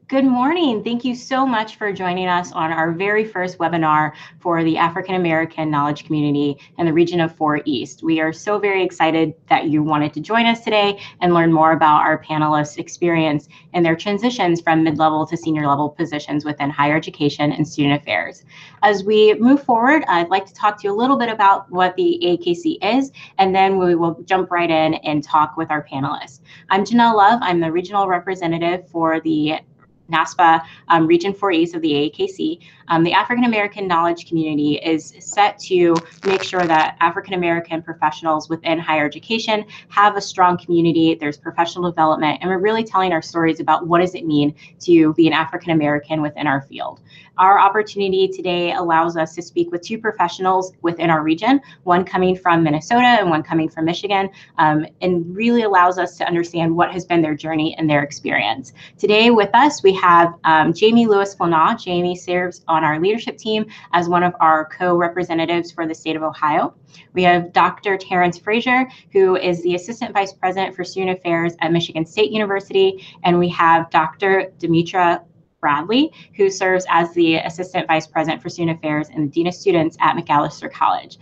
Good morning. Thank you so much for joining us on our very first webinar for the African American Knowledge Community in the region of 4 East. We are so very excited that you wanted to join us today and learn more about our panelists' experience and their transitions from mid-level to senior level positions within higher education and student affairs. As we move forward, I'd like to talk to you a little bit about what the AAKC is, and then we will jump right in and talk with our panelists. I'm Janelle Love. I'm the regional representative for the NASPA Region 4 East of the AAKC. The African American Knowledge Community is set to make sure that African American professionals within higher education have a strong community, there's professional development, and we're really telling our stories about what does it mean to be an African American within our field. Our opportunity today allows us to speak with two professionals within our region, one coming from Minnesota and one coming from Michigan, and really allows us to understand what has been their journey and their experience. Today with us, we have Jamie Lewis-Flanaugh. Jamie serves on our leadership team as one of our co-representatives for the state of Ohio. We have Dr. Terrence Frazier, who is the Assistant Vice President for Student Affairs at Michigan State University, and we have Dr. Dimitra Bradley, who serves as the Assistant Vice President for Student Affairs and the Dean of Students at Macalester College.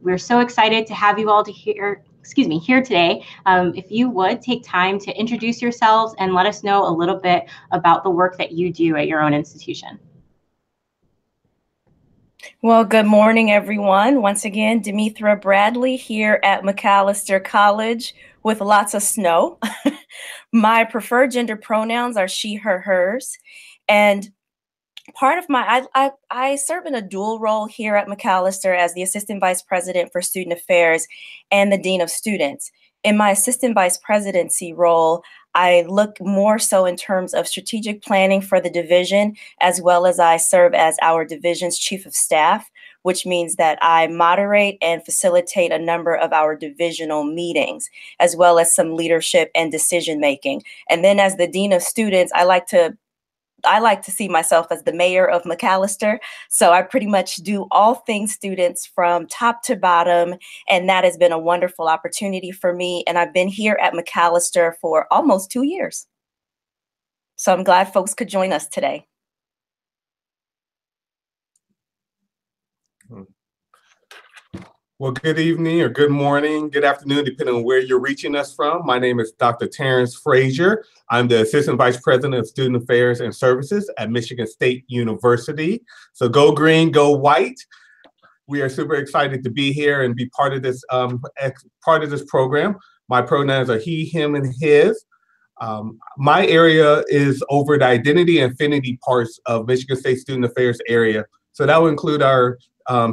We're so excited to have you all here today. If you would take time to introduce yourselves and let us know a little bit about the work that you do at your own institution. Well, good morning, everyone. Once again, Dimitra Bradley here at Macalester College with lots of snow. My preferred gender pronouns are she, her, hers. And part of I serve in a dual role here at Macalester as the Assistant Vice President for Student Affairs and the Dean of Students. In my Assistant Vice Presidency role, I look more so in terms of strategic planning for the division, as well as I serve as our division's Chief of Staff, which means that I moderate and facilitate a number of our divisional meetings, as well as some leadership and decision making. And then as the Dean of Students, I like to see myself as the mayor of Macalester. So I pretty much do all things students from top to bottom. And that has been a wonderful opportunity for me. And I've been here at Macalester for almost 2 years. So I'm glad folks could join us today. Well, good evening or good morning, good afternoon, depending on where you're reaching us from. My name is Dr. Terrence Frazier. I'm the Assistant Vice President of Student Affairs and Services at Michigan State University. So go green, go white. We are super excited to be here and be part of this program. My pronouns are he, him, and his. My area is over the identity and affinity parts of Michigan State Student Affairs area. So that will include our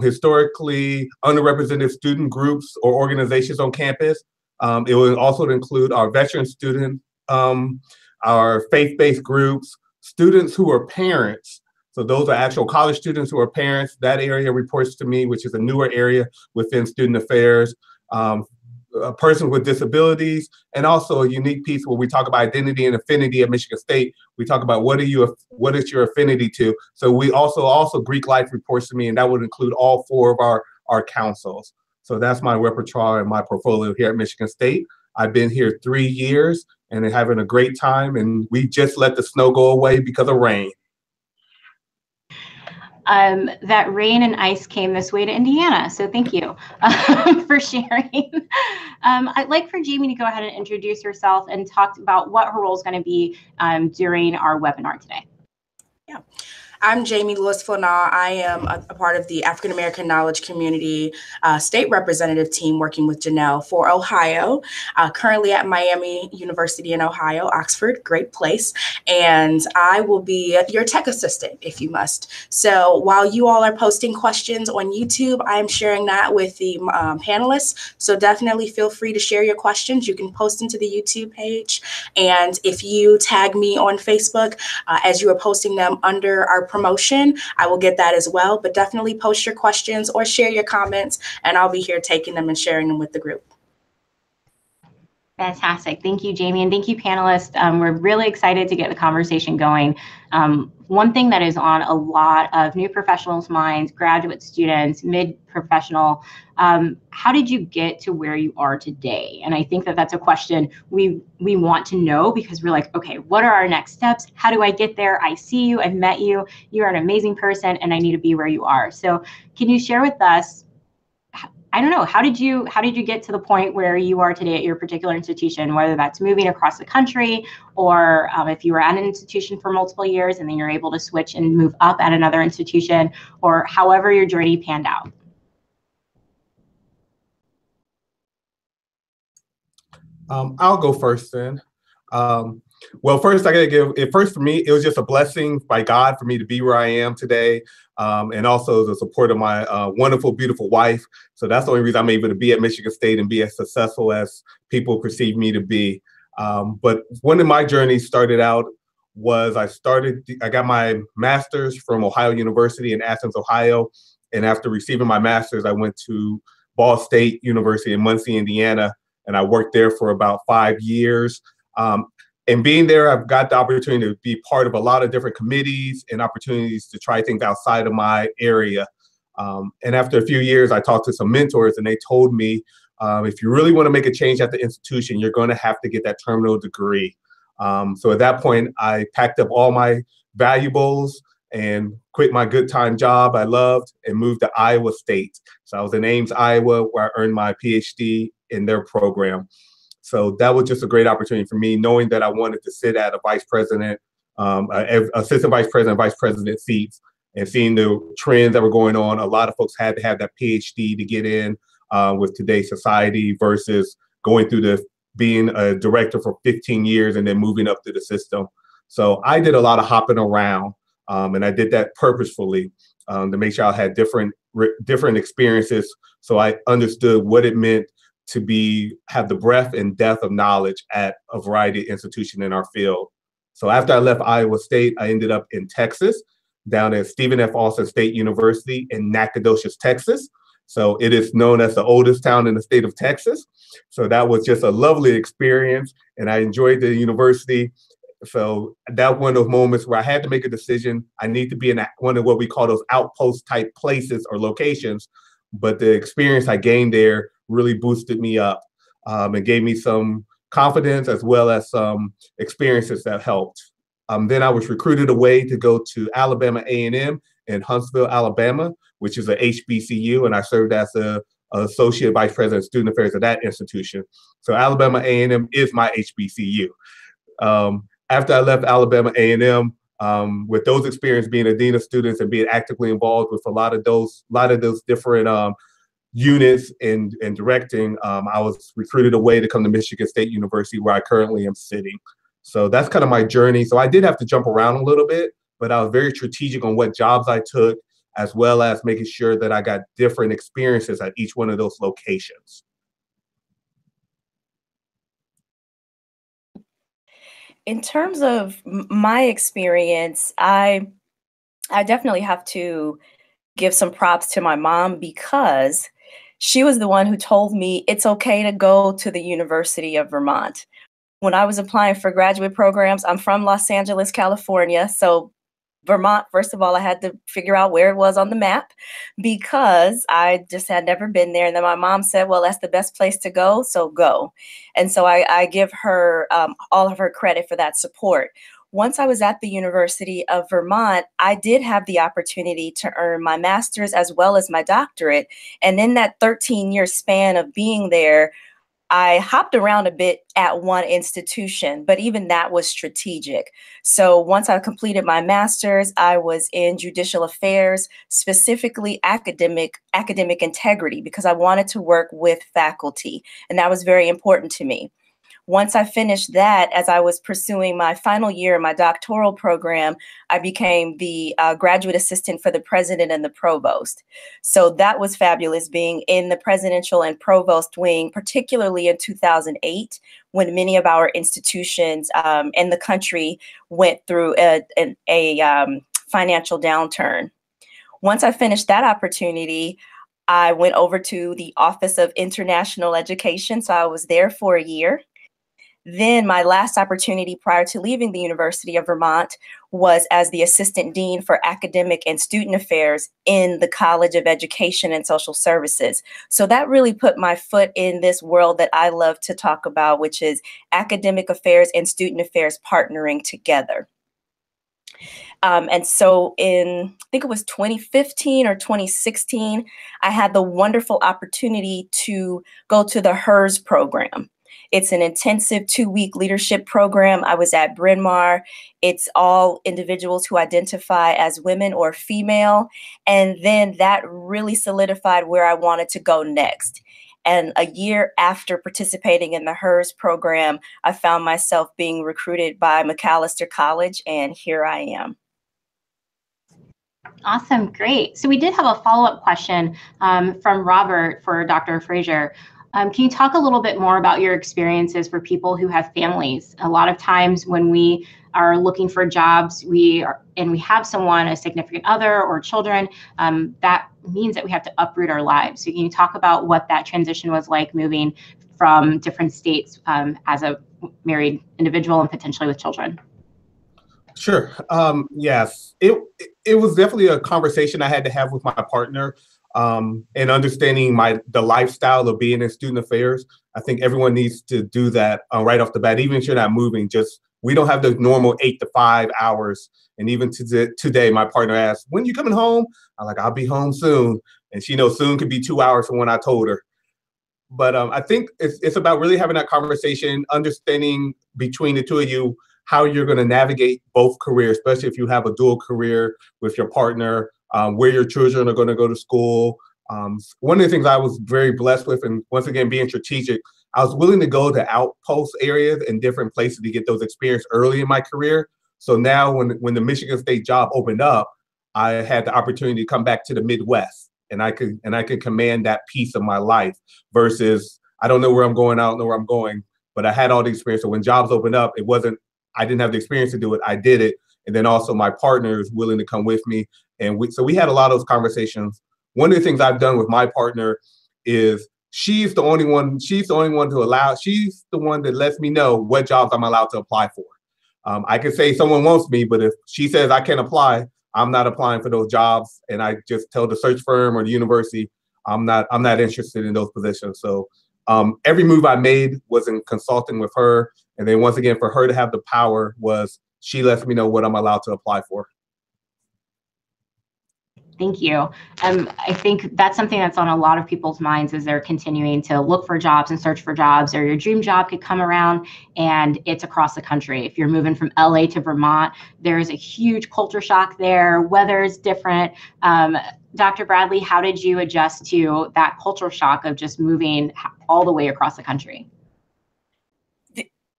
historically underrepresented student groups or organizations on campus. It will also include our veteran student, our faith-based groups, students who are parents. So those are actual college students who are parents. That area reports to me, which is a newer area within student affairs. Persons with disabilities, and also a unique piece where we talk about identity and affinity at Michigan State. We talk about what is your affinity to. So we also Greek life reports to me, and that would include all 4 of our councils. So that's my repertoire and my portfolio here at Michigan State. I've been here 3 years and having a great time, and we just let the snow go away because of rain. That rain and ice came this way to Indiana, so thank you for sharing. I'd like for Jamie to go ahead and introduce herself and talk about what her role is going to be during our webinar today. Yeah. I'm Jamie Lewis-Flanaugh. I am a part of the African American Knowledge Community State Representative team working with Janelle for Ohio, currently at Miami University in Ohio, Oxford, great place. And I will be your tech assistant if you must. So while you all are posting questions on YouTube, I am sharing that with the panelists. So definitely feel free to share your questions. You can post them to the YouTube page. And if you tag me on Facebook as you are posting them under our promotion, I will get that as well. But definitely post your questions or share your comments, and I'll be here taking them and sharing them with the group. Fantastic. Thank you, Jamie. And thank you, panelists. We're really excited to get the conversation going. One thing that is on a lot of new professionals' minds, graduate students, mid-professional, how did you get to where you are today? And I think that that's a question we want to know, because we're like, okay, what are our next steps? How do I get there? I see you, I've met you, you're an amazing person, and I need to be where you are. So can you share with us, I don't know, how did you get to the point where you are today at your particular institution, whether that's moving across the country, or if you were at an institution for multiple years and then you're able to switch and move up at another institution, or however your journey panned out? I'll go first then. Well, first I gotta give it. First, for me, it was just a blessing by God for me to be where I am today, and also the support of my wonderful, beautiful wife. So that's the only reason I'm able to be at Michigan State and be as successful as people perceive me to be. But one of my journeys started out was I got my master's from Ohio University in Athens, Ohio, and after receiving my master's, I went to Ball State University in Muncie, Indiana, and I worked there for about 5 years. And being there, I've got the opportunity to be part of a lot of different committees and opportunities to try things outside of my area. And after a few years, I talked to some mentors, and they told me, if you really want to make a change at the institution, you're going to have to get that terminal degree. So at that point, I packed up all my valuables and quit my good time job I loved and moved to Iowa State. So I was in Ames, Iowa, where I earned my Ph.D. in their program. So that was just a great opportunity for me, knowing that I wanted to sit at a vice president, assistant vice president, vice president seats, and seeing the trends that were going on. A lot of folks had to have that PhD to get in with today's society versus going through being a director for 15 years and then moving up through the system. So I did a lot of hopping around, and I did that purposefully to make sure I had different experiences, so I understood what it meant to have the breadth and depth of knowledge at a variety of institutions in our field. So after I left Iowa State, I ended up in Texas, down at Stephen F. Austin State University in Nacogdoches, Texas. So it is known as the oldest town in the state of Texas. So that was just a lovely experience, and I enjoyed the university. So that one of those moments where I had to make a decision. I need to be in one of what we call those outpost type places or locations, but the experience I gained there really boosted me up and gave me some confidence as well as some experiences that helped. Then I was recruited away to go to Alabama A&M in Huntsville, Alabama, which is a HBCU, and I served as an associate vice president of student affairs at that institution. So Alabama A&M is my HBCU. After I left Alabama A&M, with those experiences being a dean of students and being actively involved with a lot of those different units and directing, I was recruited away to come to Michigan State University, where I currently am sitting. So that's kind of my journey. So I did have to jump around a little bit, but I was very strategic on what jobs I took, as well as making sure that I got different experiences at each one of those locations. In terms of my experience, I definitely have to give some props to my mom, because she was the one who told me it's okay to go to the University of Vermont. When I was applying for graduate programs, I'm from Los Angeles, California. So Vermont, first of all, I had to figure out where it was on the map, because I just had never been there. And then my mom said, well, that's the best place to go, so go. And so I give her all of her credit for that support. Once I was at the University of Vermont, I did have the opportunity to earn my master's as well as my doctorate. And in that 13-year span of being there, I hopped around a bit at one institution, but even that was strategic. So once I completed my master's, I was in judicial affairs, specifically academic integrity, because I wanted to work with faculty, and that was very important to me. Once I finished that, as I was pursuing my final year in my doctoral program, I became the graduate assistant for the president and the provost. So that was fabulous, being in the presidential and provost wing, particularly in 2008, when many of our institutions in the country went through a financial downturn. Once I finished that opportunity, I went over to the Office of International Education. So I was there for a year. Then my last opportunity prior to leaving the University of Vermont was as the Assistant Dean for Academic and Student Affairs in the College of Education and Social Services. So that really put my foot in this world that I love to talk about, which is academic affairs and student affairs partnering together. And so in, I think it was 2015 or 2016, I had the wonderful opportunity to go to the HERS program. It's an intensive 2-week leadership program. I was at Bryn Mawr. It's all individuals who identify as women or female. And then that really solidified where I wanted to go next. And a year after participating in the HERS program, I found myself being recruited by Macalester College, and here I am. Awesome, great. So we did have a follow-up question from Robert for Dr. Frazier. Can you talk a little bit more about your experiences for people who have families? A lot of times when we are looking for jobs, we have someone, a significant other or children, that means that we have to uproot our lives. So can you talk about what that transition was like moving from different states as a married individual and potentially with children? Sure. Yes, it was definitely a conversation I had to have with my partner, and understanding the lifestyle of being in student affairs. I think everyone needs to do that right off the bat, even if you're not moving. Just we don't have the normal 8 to 5 hours. And even today, my partner asked, "When you coming home?" I'm like, "I'll be home soon," and she knows soon could be 2 hours from when I told her. But I think it's about really having that conversation, understanding between the two of you how you're going to navigate both careers, especially if you have a dual career with your partner, where your children are going to go to school. One of the things I was very blessed with, and once again, being strategic, I was willing to go to outpost areas and different places to get those experience early in my career. So now when the Michigan State job opened up, I had the opportunity to come back to the Midwest, and I could command that piece of my life versus I don't know where I'm going, I don't know where I'm going, but I had all the experience. So when jobs opened up, I didn't have the experience to do it. I did it. And then also my partner is willing to come with me. And so we had a lot of those conversations. One of the things I've done with my partner is she's the one that lets me know what jobs I'm allowed to apply for. I can say someone wants me, but if she says I can't apply, I'm not applying for those jobs. And I just tell the search firm or the university, I'm not interested in those positions. So every move I made was in consulting with her. And then once again, for her to have the power was she lets me know what I'm allowed to apply for. Thank you. I think that's something that's on a lot of people's minds as they're continuing to look for jobs and search for jobs, or your dream job could come around and it's across the country. If you're moving from LA to Vermont, there's a huge culture shock there. Weather's different. Dr. Bradley, how did you adjust to that culture shock of just moving all the way across the country?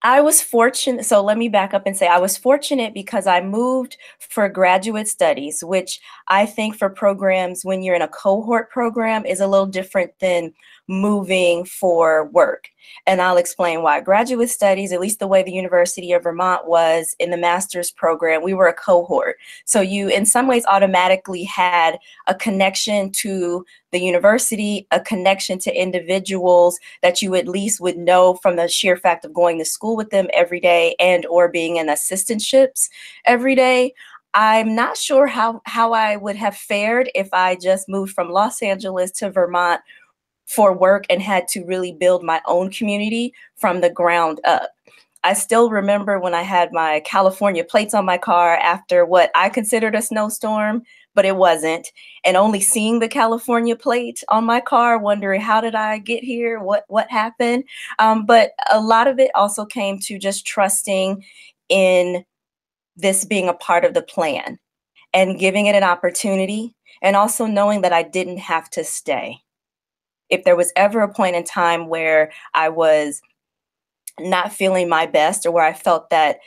I was fortunate. So let me back up and say I was fortunate because I moved for graduate studies, which I think for programs when you're in a cohort program is a little different than moving for work. And I'll explain why. Graduate studies, at least the way the University of Vermont was in the master's program, we were a cohort. So you in some ways automatically had a connection to the university, a connection to individuals that you at least would know from the sheer fact of going to school with them every day and or being in assistantships every day. I'm not sure how I would have fared if I just moved from Los Angeles to Vermont for work and had to really build my own community from the ground up. I still remember when I had my California plates on my car after what I considered a snowstorm, but it wasn't. And only seeing the California plate on my car, wondering how did I get here? What happened? But a lot of it also came to just trusting in this being a part of the plan and giving it an opportunity, and also knowing that I didn't have to stay. If there was ever a point in time where I was not feeling my best or where I felt that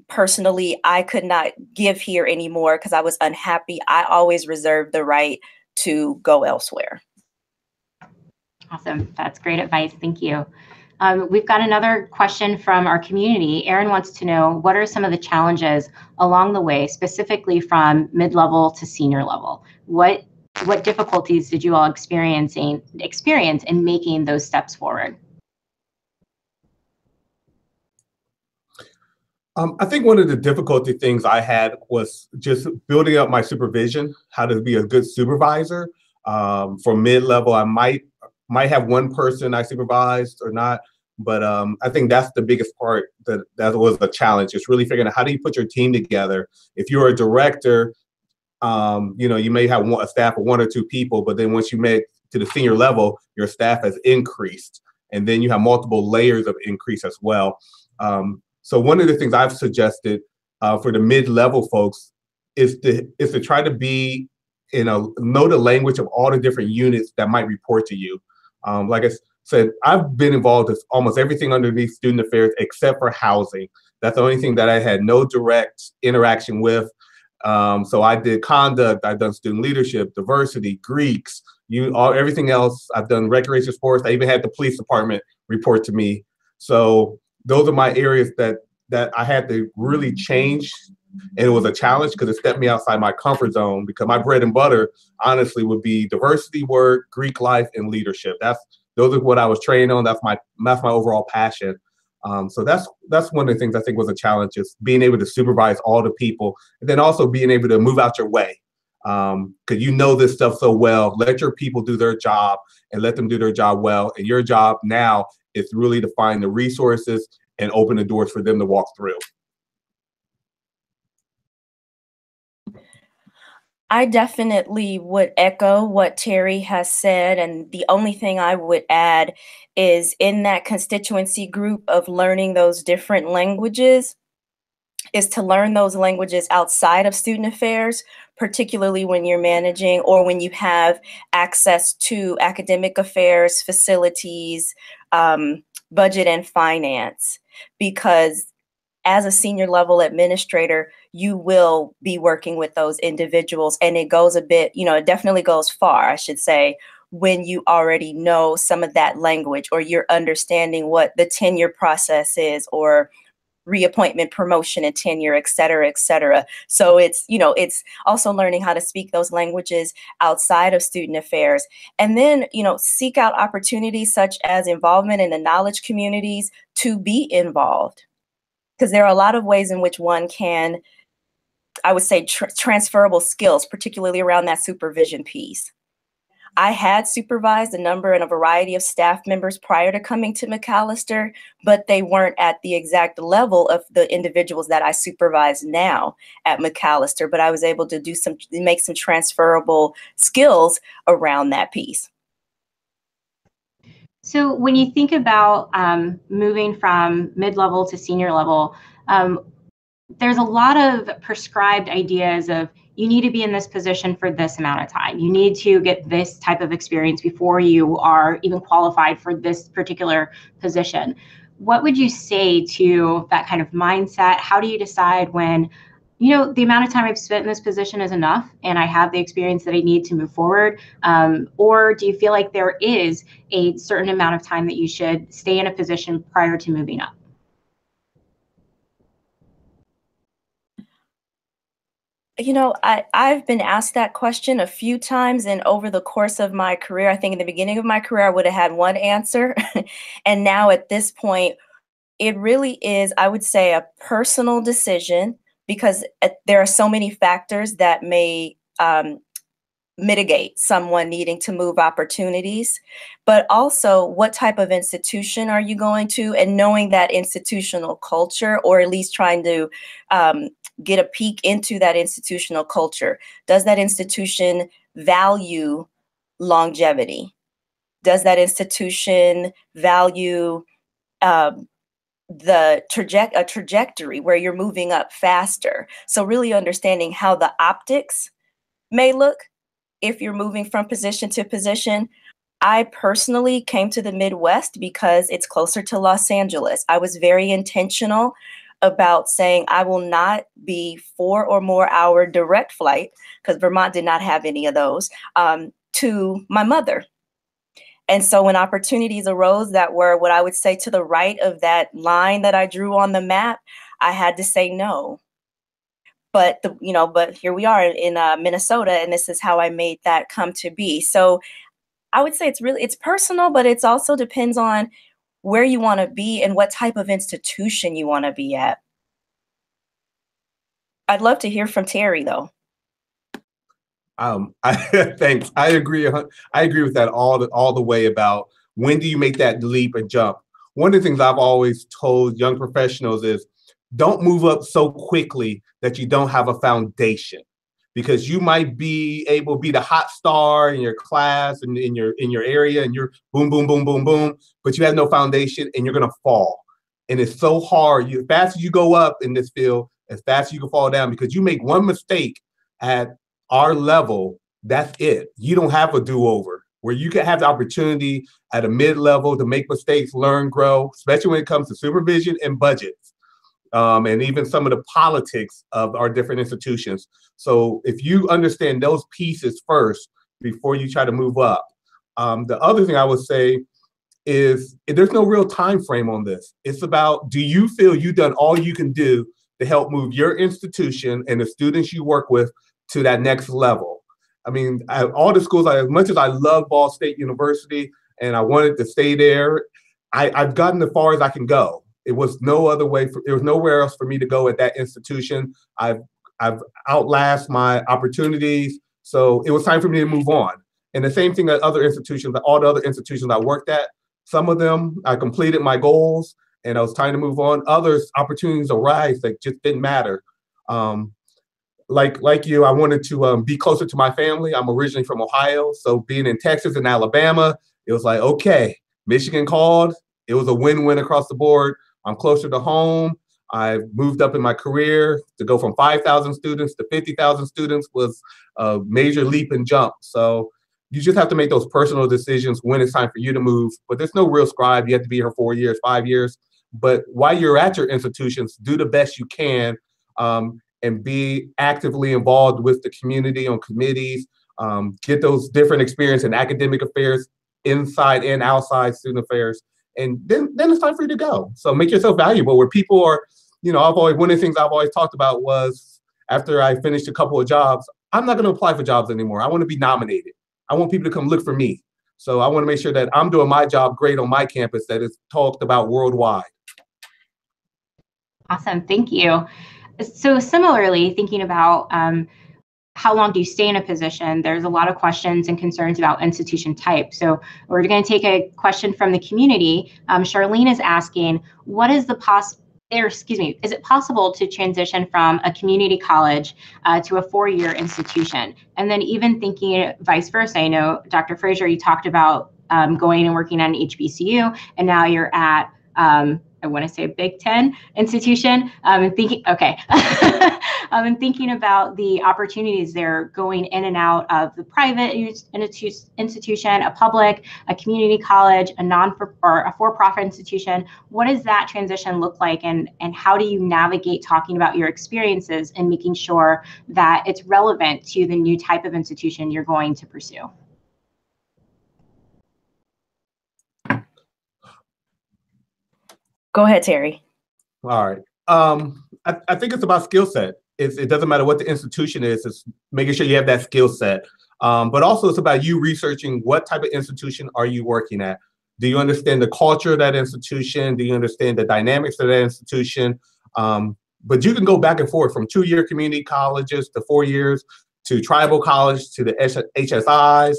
personally I could not give here anymore because I was unhappy, I always reserved the right to go elsewhere. Awesome. That's great advice. Thank you. We've got another question from our community. Aaron wants to know, what are some of the challenges along the way, specifically from mid-level to senior level? What difficulties did you all experience in making those steps forward? I think one of the difficulty things I had was just building up my supervision, how to be a good supervisor. For mid-level, I might have one person I supervised or not, but I think that's the biggest part that was a challenge. It's really figuring out how do you put your team together. If you're a director, you may have a staff of 1 or 2 people, but then once you make to the senior level, your staff has increased, and then you have multiple layers of increase as well. So one of the things I've suggested for the mid-level folks is to try to be, know the language of all the different units that might report to you. Like I said, I've been involved with almost everything underneath student affairs except for housing. That's the only thing that I had no direct interaction with. So I did conduct, I've done student leadership, diversity, Greeks, everything else. I've done recreation sports. I even had the police department report to me. So those are my areas that I had to really change. And it was a challenge because it stepped me outside my comfort zone, because my bread and butter, honestly, would be diversity work, Greek life, and leadership. Those are what I was trained on. That's my overall passion. So that's one of the things I think was a challenge, is being able to supervise all the people, and then also being able to move out your way. Because you know this stuff so well. Let your people do their job and let them do their job well. And your job now is really to find the resources and open the doors for them to walk through. I definitely would echo what Terry has said. And the only thing I would add is, in that constituency group of learning those different languages, is to learn those languages outside of student affairs, particularly when you're managing or when you have access to academic affairs, facilities, budget and finance. Because as a senior level administrator, you will be working with those individuals, and it goes a bit, it definitely goes far, I should say, when you already know some of that language, or you're understanding what the tenure process is, or reappointment, promotion, and tenure, et cetera, et cetera. So it's also learning how to speak those languages outside of student affairs. And then, seek out opportunities such as involvement in the knowledge communities to be involved. Because there are a lot of ways in which one can, I would say, transferable skills, particularly around that supervision piece. I had supervised a number and a variety of staff members prior to coming to Macalester, but they weren't at the exact level of the individuals that I supervise now at Macalester. But I was able to make some transferable skills around that piece. So when you think about moving from mid-level to senior level, there's a lot of prescribed ideas of, you need to be in this position for this amount of time. You need to get this type of experience before you are even qualified for this particular position. What would you say to that kind of mindset? How do you decide when, the amount of time I've spent in this position is enough and I have the experience that I need to move forward? Or do you feel like there is a certain amount of time that you should stay in a position prior to moving up? I've been asked that question a few times, and over the course of my career, I think in the beginning of my career, I would have had one answer. And now at this point, it really is, I would say, a personal decision, because there are so many factors that may mitigate someone needing to move opportunities, but also what type of institution are you going to, and knowing that institutional culture, or at least trying to get a peek into that institutional culture. Does that institution value longevity? Does that institution value a trajectory where you're moving up faster? So really understanding how the optics may look if you're moving from position to position. I personally came to the Midwest because it's closer to Los Angeles. I was very intentional about saying I will not be 4 or more hour direct flight, because Vermont did not have any of those, to my mother. And so when opportunities arose that were what I would say to the right of that line that I drew on the map, I had to say no. But but here we are in Minnesota, and this is how I made that come to be. So I would say it's personal, but it also depends on where you want to be and what type of institution you want to be at. I'd love to hear from Terry, though. Thanks. I agree. I agree with that all the way about when do you make that leap and jump. One of the things I've always told young professionals is don't move up so quickly that you don't have a foundation, because you might be able to be the hot star in your class and in your area, and you're boom, boom, boom, boom, boom, but you have no foundation and you're gonna fall. And it's so hard. As fast as you go up in this field, as fast as you can fall down, because you make one mistake at our level, that's it. You don't have a do-over. Where you can have the opportunity at a mid-level to make mistakes, learn, grow, especially when it comes to supervision and budgets, and even some of the politics of our different institutions. So if you understand those pieces first before you try to move up. The other thing I would say is there's no real time frame on this. It's about, do you feel you've done all you can do to help move your institution and the students you work with to that next level? I mean, all the schools, as much as I love Ball State University and I wanted to stay there, I've gotten as far as I can go. It was no other way. There was nowhere else for me to go at that institution. I've outlasted my opportunities, so it was time for me to move on. And the same thing at other institutions, all the other institutions I worked at, some of them I completed my goals and I was trying to move on. Others, opportunities arise that just didn't matter. Like you, I wanted to be closer to my family. I'm originally from Ohio, so being in Texas and Alabama, it was like, okay, Michigan called. It was a win-win across the board. I'm closer to home. I've moved up in my career. To go from 5,000 students to 50,000 students was a major leap and jump. So you just have to make those personal decisions when it's time for you to move. But there's no real scribe. You have to be here 4 years, 5 years. But while you're at your institutions, do the best you can, and be actively involved with the community on committees. Get those different experience in academic affairs, inside and outside student affairs. And then it's time for you to go. So make yourself valuable where people are, one of the things I've always talked about was after I finished a couple of jobs, I'm not going to apply for jobs anymore. I want to be nominated. I want people to come look for me. So I want to make sure that I'm doing my job great on my campus that is talked about worldwide. Awesome, thank you. So similarly, thinking about how long do you stay in a position, there's a lot of questions and concerns about institution type. So we're going to take a question from the community. Charlene is asking, is it possible to transition from a community college to a 4-year institution? And then even thinking vice versa, I know Dr. Fraser, you talked about going and working at an HBCU, and now you're at I want to say a Big Ten institution, and thinking, okay, and thinking about the opportunities there going in and out of the private institution, a public, a community college, or a for-profit institution. What does that transition look like, and how do you navigate talking about your experiences and making sure that it's relevant to the new type of institution you're going to pursue? Go ahead, Terry. All right. I think it's about skill set. It doesn't matter what the institution is, it's making sure you have that skill set. But also it's about you researching what type of institution are you working at. Do you understand the culture of that institution? Do you understand the dynamics of that institution? But you can go back and forth from 2-year community colleges to 4 years to tribal college to the HSIs.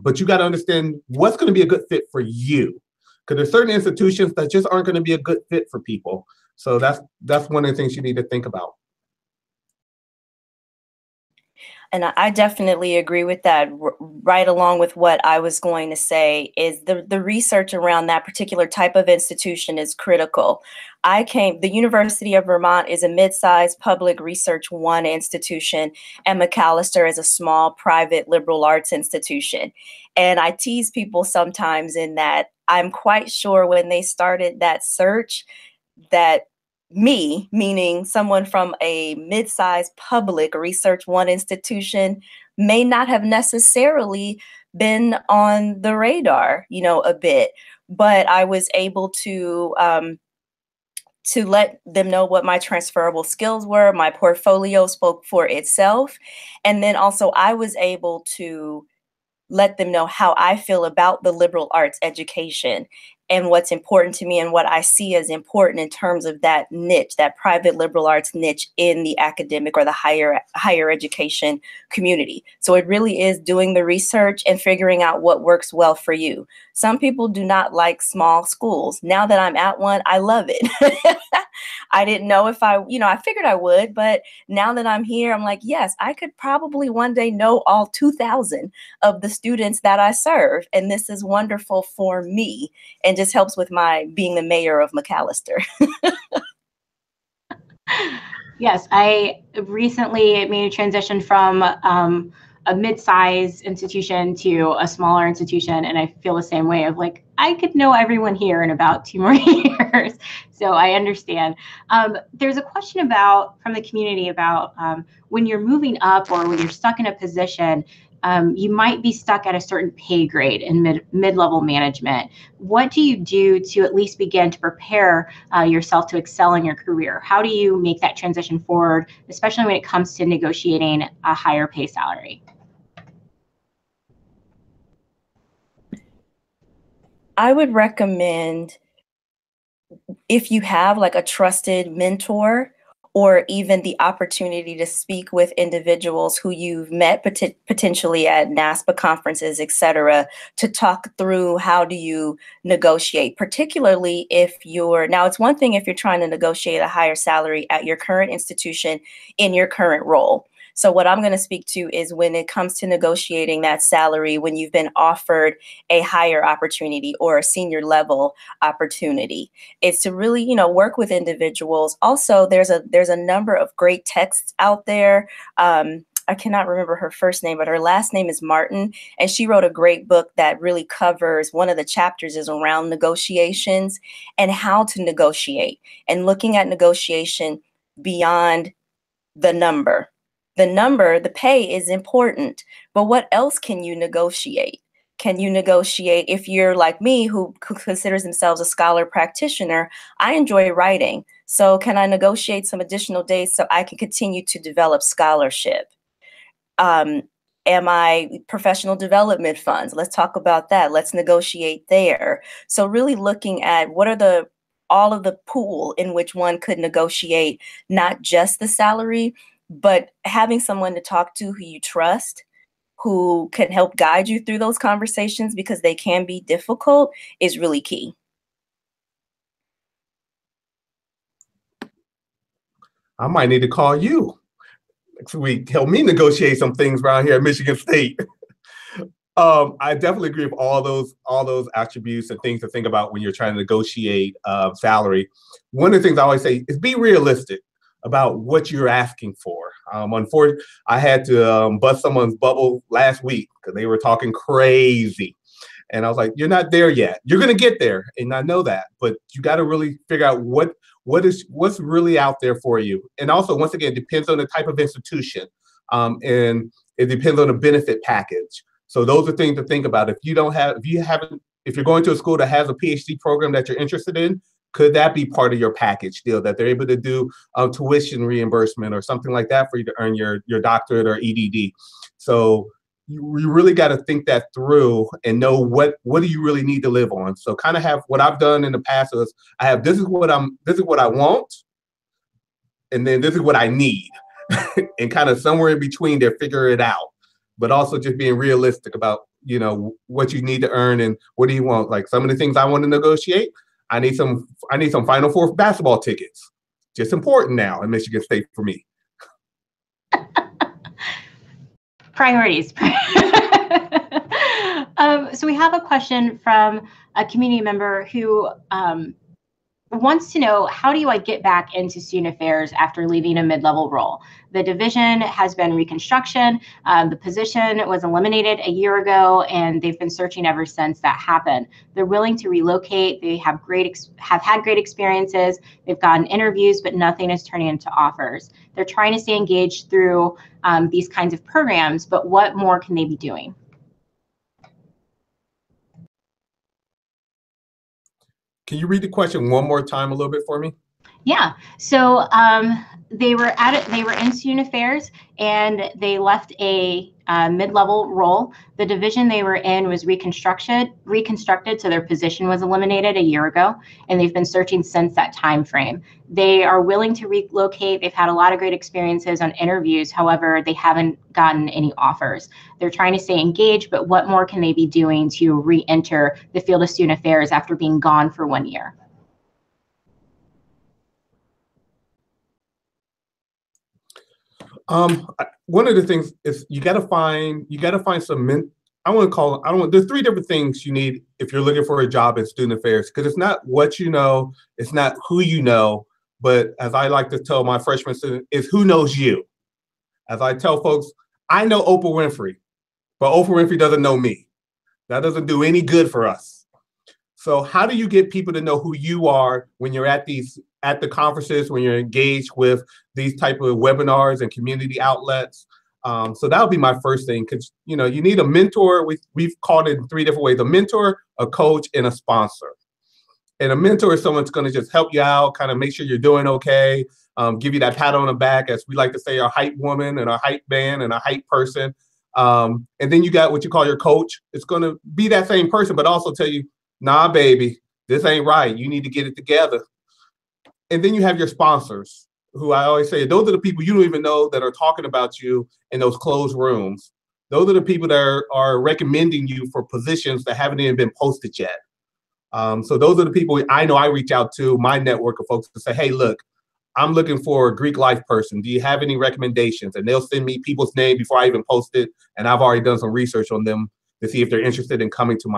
But you got to understand what's going to be a good fit for you. Because there's certain institutions that just aren't going to be a good fit for people. So that's one of the things you need to think about. And I definitely agree with that. Right along with what I was going to say is the research around that particular type of institution is critical. The University of Vermont is a mid-sized public research 1 institution, and Macalester is a small private liberal arts institution. And I tease people sometimes in that I'm quite sure when they started that search that me, meaning someone from a mid-sized public research 1 institution, may not have necessarily been on the radar, a bit, but I was able to let them know what my transferable skills were. My portfolio spoke for itself. And then also I was able to let them know how I feel about the liberal arts education. and what's important to me and what I see as important in terms of that niche, that private liberal arts niche in the academic or the higher education community. So it really is doing the research and figuring out what works well for you. Some people do not like small schools. Now that I'm at one, I love it. I didn't know if I figured I would, but now that I'm here, I'm like, yes, I could probably one day know all 2,000 of the students that I serve. And this is wonderful for me and just helps with my being the mayor of Macalester. Yes, I recently made a transition from a mid-sized institution to a smaller institution, and I feel the same way of like, I could know everyone here in about 2 more years. So I understand. There's a question from the community about when you're moving up or when you're stuck in a position, you might be stuck at a certain pay grade in mid-level management. What do you do to at least begin to prepare yourself to excel in your career? How do you make that transition forward, especially when it comes to negotiating a higher pay salary? I would recommend, if you have like a trusted mentor or even the opportunity to speak with individuals who you've met potentially at NASPA conferences, et cetera, to talk through how do you negotiate, particularly now it's one thing if you're trying to negotiate a higher salary at your current institution in your current role. So what I'm going to speak to is when it comes to negotiating that salary, when you've been offered a higher opportunity or a senior level opportunity, it's to really, work with individuals. Also, there's a number of great texts out there. I cannot remember her first name, but her last name is Martin. And she wrote a great book that really covers, one of the chapters is around negotiations and how to negotiate and looking at negotiation beyond the number. The pay is important, but what else can you negotiate? Can you negotiate if you're like me, who considers themselves a scholar practitioner? I enjoy writing. So can I negotiate some additional days so I can continue to develop scholarship? Am I professional development funds? Let's talk about that. Let's negotiate there. So really looking at what are all of the pool in which one could negotiate, not just the salary, but having someone to talk to who you trust, who can help guide you through those conversations because they can be difficult, is really key. I might need to call you next week. Help me negotiate some things around here at Michigan State. I definitely agree with all those attributes and things to think about when you're trying to negotiate salary. One of the things I always say is be realistic about what you're asking for. Unfortunately, I had to bust someone's bubble last week because they were talking crazy. And I was like, you're not there yet. You're going to get there. And I know that, but you got to really figure out what's really out there for you. And also, once again, it depends on the type of institution. And it depends on the benefit package. So those are things to think about. If you're going to a school that has a Ph.D. program that you're interested in, could that be part of your package deal, that they're able to do tuition reimbursement or something like that for you to earn your doctorate or EDD? So you really got to think that through and know what do you really need to live on. So kind of have what I've done in the past is this is what I want, and then this is what I need, and kind of somewhere in between there, figure it out. But also just being realistic about what you need to earn and what do you want. Like some of the things I want to negotiate, I need some Final Four basketball tickets. Just important now in Michigan State for me. Priorities. So we have a question from a community member who wants to know, how do I get back into student affairs after leaving a mid-level role? The division has been reconstruction. The position was eliminated a year ago, and they've been searching ever since that happened. They're willing to relocate. They have had great experiences. They've gotten interviews, but nothing is turning into offers. They're trying to stay engaged through these kinds of programs, but what more can they be doing? Can you read the question one more time a little bit for me? Yeah, so they were in student affairs, and they left a mid-level role. The division they were in was reconstructed, so their position was eliminated a year ago, and they've been searching since that time frame. They are willing to relocate. They've had a lot of great experiences on interviews. However, they haven't gotten any offers. They're trying to stay engaged, but what more can they be doing to re-enter the field of student affairs after being gone for 1 year? One of the things is you got to find some there's three different things you need if you're looking for a job in student affairs, because it's not what you know, it's not who you know, but as I like to tell my freshman students, it's who knows you. As I tell folks, I know Oprah Winfrey, but Oprah Winfrey doesn't know me. That doesn't do any good for us. So how do you get people to know who you are when you're at the conferences, when you're engaged with these type of webinars and community outlets? So that would be my first thing, because you need a mentor. We've called it in three different ways: a mentor, a coach, and a sponsor. And a mentor is someone that's going to just help you out, kind of make sure you're doing okay, give you that pat on the back, as we like to say, a hype woman and a hype man and a hype person. And then you got what you call your coach. It's going to be that same person, but also tell you, nah, baby, this ain't right. You need to get it together. And then you have your sponsors, who I always say, those are the people you don't even know that are talking about you in those closed rooms. Those are the people that are recommending you for positions that haven't even been posted yet. So those are the people I know I reach out to, my network of folks, to say, hey, look, I'm looking for a Greek life person. Do you have any recommendations? And they'll send me people's name before I even post it. And I've already done some research on them to see if they're interested in coming to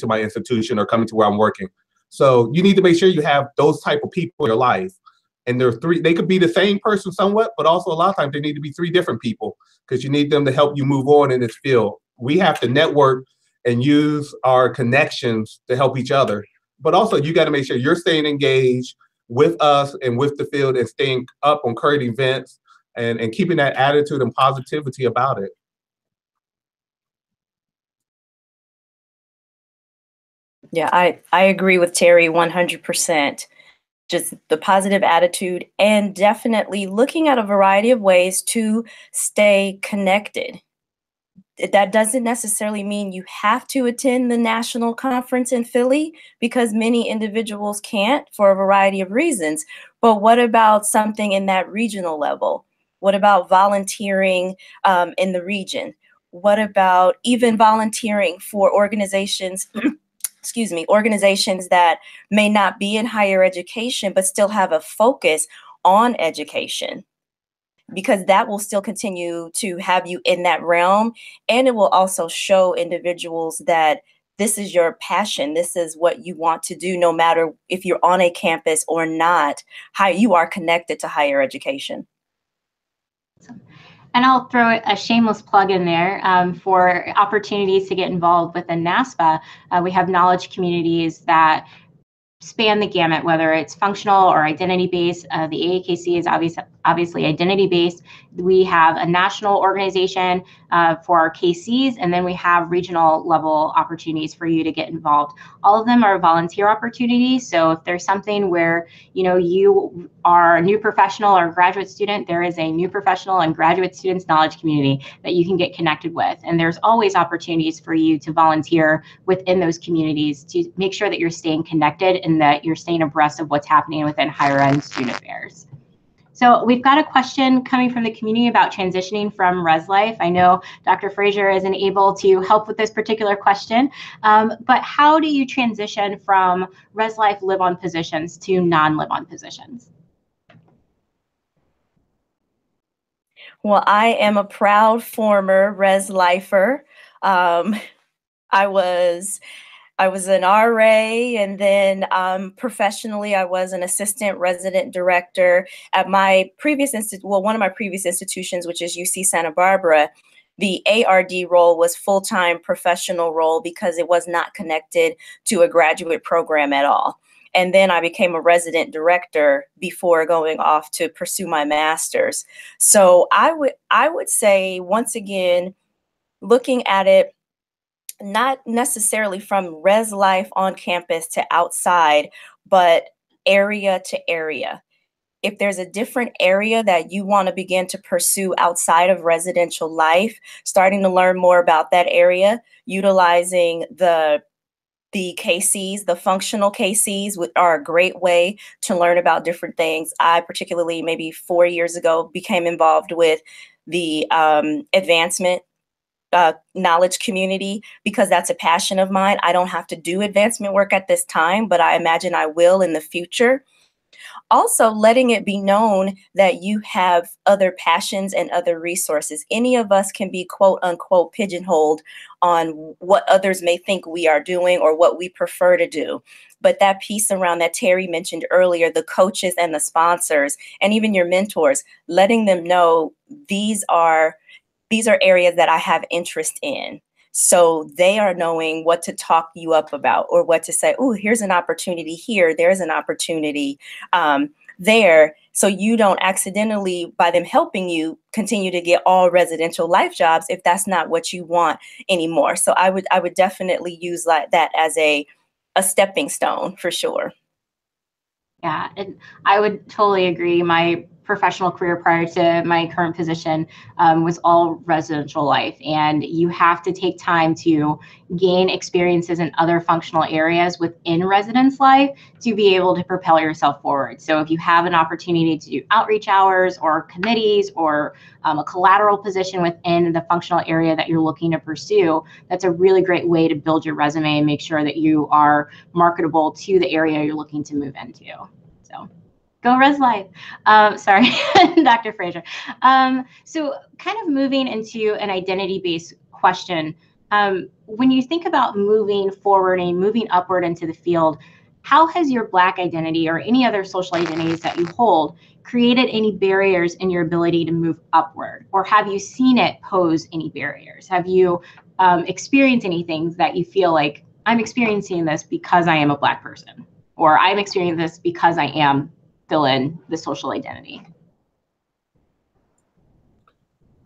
my institution or coming to where I'm working. So you need to make sure you have those type of people in your life. And they could be the same person somewhat, but also a lot of times they need to be three different people, because you need them to help you move on in this field. We have to network and use our connections to help each other. But also you got to make sure you're staying engaged with us and with the field, and staying up on current events, and keeping that attitude and positivity about it. Yeah, I agree with Terry 100%. Just the positive attitude, and definitely looking at a variety of ways to stay connected. That doesn't necessarily mean you have to attend the national conference in Philly, because many individuals can't for a variety of reasons. But what about something in that regional level? What about volunteering in the region? What about even volunteering for organizations organizations that may not be in higher education, but still have a focus on education? Because that will still continue to have you in that realm. And it will also show individuals that this is your passion. This is what you want to do, no matter if you're on a campus or not, how you are connected to higher education. And I'll throw a shameless plug in there for opportunities to get involved with the NASPA. We have knowledge communities that span the gamut, whether it's functional or identity-based. The AAKC is obviously identity-based. We have a national organization for our KCs, and then we have regional level opportunities for you to get involved. All of them are volunteer opportunities. So if there's something where you are a new professional or graduate student, there is a new professional and graduate students knowledge community that you can get connected with. And there's always opportunities for you to volunteer within those communities to make sure that you're staying connected and that you're staying abreast of what's happening within higher ed student affairs. So we've got a question coming from the community about transitioning from Res Life. I know Dr. Frazier isn't able to help with this particular question, but how do you transition from Res Life live-on positions to non-live-on positions? Well, I am a proud former Res Lifer. I was an RA, and then professionally, I was an assistant resident director at my previous one of my previous institutions, which is UC Santa Barbara. The ARD role was full-time professional role because it was not connected to a graduate program at all. And then I became a resident director before going off to pursue my master's. So I would say, once again, looking at it, not necessarily from Res Life on campus to outside, but area to area. if there's a different area that you want to begin to pursue outside of residential life, starting to learn more about that area, utilizing the KCs, the functional KCs are a great way to learn about different things. I particularly, maybe 4 years ago, became involved with the advancement knowledge community because that's a passion of mine. I don't have to do advancement work at this time, but I imagine I will in the future. Also, letting it be known that you have other passions and other resources. Any of us can be quote unquote pigeonholed on what others may think we are doing or what we prefer to do. But that piece around that Terry mentioned earlier, the coaches and the sponsors, and even your mentors, letting them know these are areas that I have interest in. So they are knowing what to talk you up about or what to say, oh, here's an opportunity here, there's an opportunity there. So you don't accidentally, by them helping you, continue to get all residential life jobs if that's not what you want anymore. So I would definitely use that as a stepping stone for sure. Yeah, and I would totally agree. My professional career prior to my current position was all residential life, and you have to take time to gain experiences in other functional areas within residence life to be able to propel yourself forward. So if you have an opportunity to do outreach hours or committees or a collateral position within the functional area that you're looking to pursue, that's a really great way to build your resume and make sure that you are marketable to the area you're looking to move into. So go Res Life. Sorry, Dr. Fraser. So kind of moving into an identity-based question, when you think about moving forward and moving upward into the field, how has your Black identity or any other social identities that you hold created any barriers in your ability to move upward? Or have you seen it pose any barriers? Have you experienced anything that you feel like, I'm experiencing this because I am a Black person, or I'm experiencing this because I am fill in the social identity?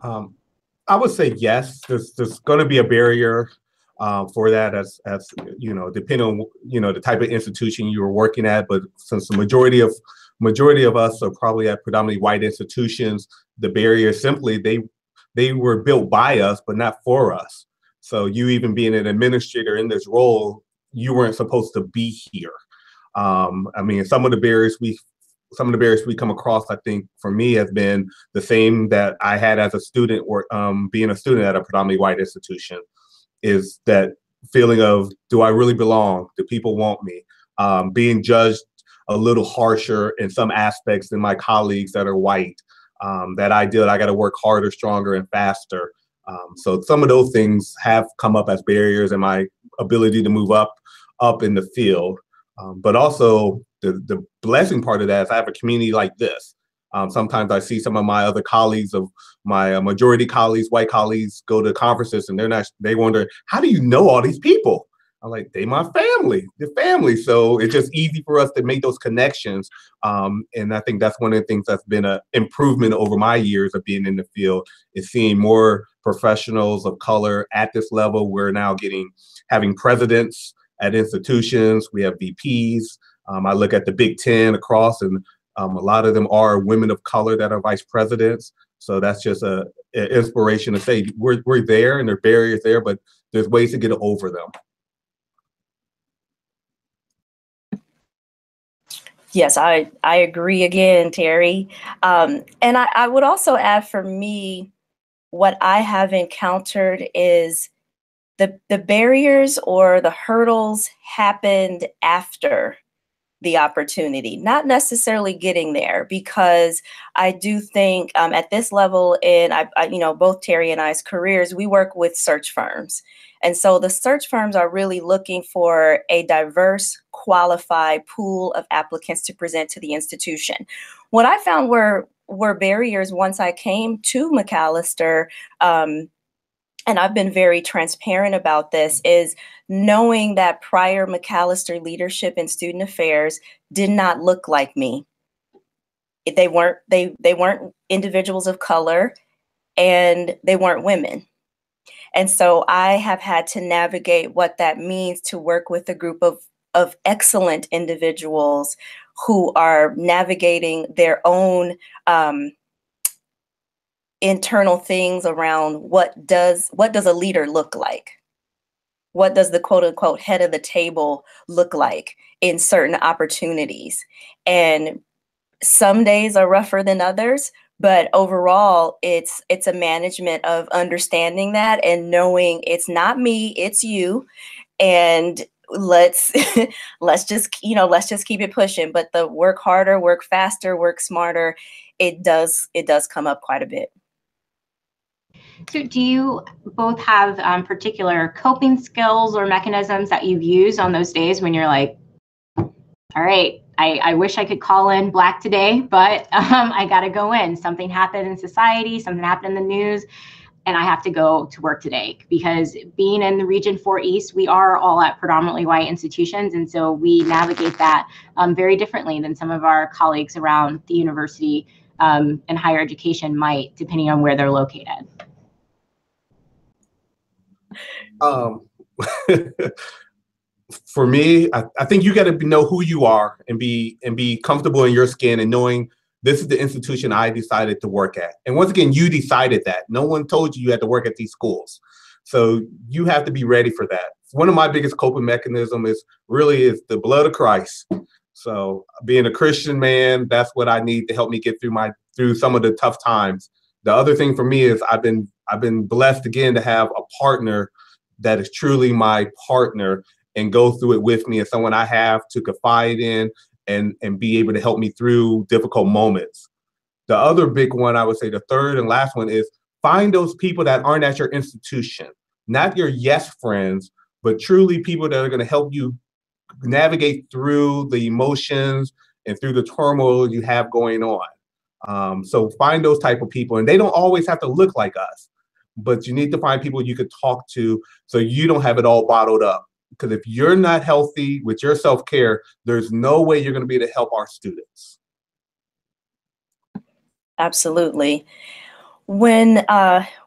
I would say yes. There's going to be a barrier for that, as you know, depending on the type of institution you were working at. But since the majority of us are probably at predominantly white institutions, the barrier simply they were built by us, but not for us. So you even being an administrator in this role, you weren't supposed to be here. I mean, some of the barriers we come across, I think, for me, has been the same that I had as a student, or being a student at a predominantly white institution, is that feeling of, do I really belong? Do people want me? Being judged a little harsher in some aspects than my colleagues that are white, that I got to work harder, stronger, and faster. So some of those things have come up as barriers in my ability to move up in the field. But also the blessing part of that is I have a community like this. Sometimes I see some of my other colleagues, of my majority colleagues, white colleagues, go to conferences and they wonder, how do you know all these people? I'm like, they my family, the family. So it's just easy for us to make those connections. And I think that's one of the things that's been an improvement over my years of being in the field, is seeing more professionals of color at this level. We're now having presidents at institutions. We have VPs. I look at the Big Ten across, and a lot of them are women of color that are vice presidents. So that's just an inspiration to say we're there, and there are barriers there, but there's ways to get over them. Yes, I agree again, Terry. And I would also add, for me, what I have encountered is the barriers or the hurdles happened after the opportunity, not necessarily getting there, because I do think at this level in both Terry and I's careers, we work with search firms. And so the search firms are really looking for a diverse, qualified pool of applicants to present to the institution. What I found were barriers once I came to Macalester, and I've been very transparent about this, is knowing that prior Macalester leadership in student affairs did not look like me. They weren't individuals of color, and they weren't women. And so I have had to navigate what that means to work with a group of of excellent individuals who are navigating their own internal things around what does a leader look like? What does the quote unquote head of the table look like in certain opportunities? And some days are rougher than others, but overall it's a management of understanding that and knowing it's not me, it's you. And let's just keep it pushing. But the work harder, work faster, work smarter, it does come up quite a bit. So do you both have particular coping skills or mechanisms that you've used on those days when you're like, all right, I wish I could call in Black today, but I got to go in. Something happened in society, something happened in the news, and I have to go to work today? Because being in the Region 4 East, we are all at predominantly white institutions, and so we navigate that very differently than some of our colleagues around the university and higher education might, depending on where they're located. For me, I think you got to know who you are and be comfortable in your skin and knowing this is the institution I decided to work at. And once again, you decided that. No one told you had to work at these schools. So you have to be ready for that. One of my biggest coping mechanism is the blood of Christ. So being a Christian man, that's what I need to help me get through some of the tough times. The other thing for me is I've been blessed again to have a partner that is truly my partner and go through it with me, and someone I have to confide in and be able to help me through difficult moments. The other big one, I would say the third and last one, is find those people that aren't at your institution, not your yes friends, but truly people that are going to help you navigate through the emotions and through the turmoil you have going on. So find those type of people, and they don't always have to look like us, but you need to find people you could talk to so you don't have it all bottled up. Because if you're not healthy with your self-care, there's no way you're going to be able to help our students. Absolutely. When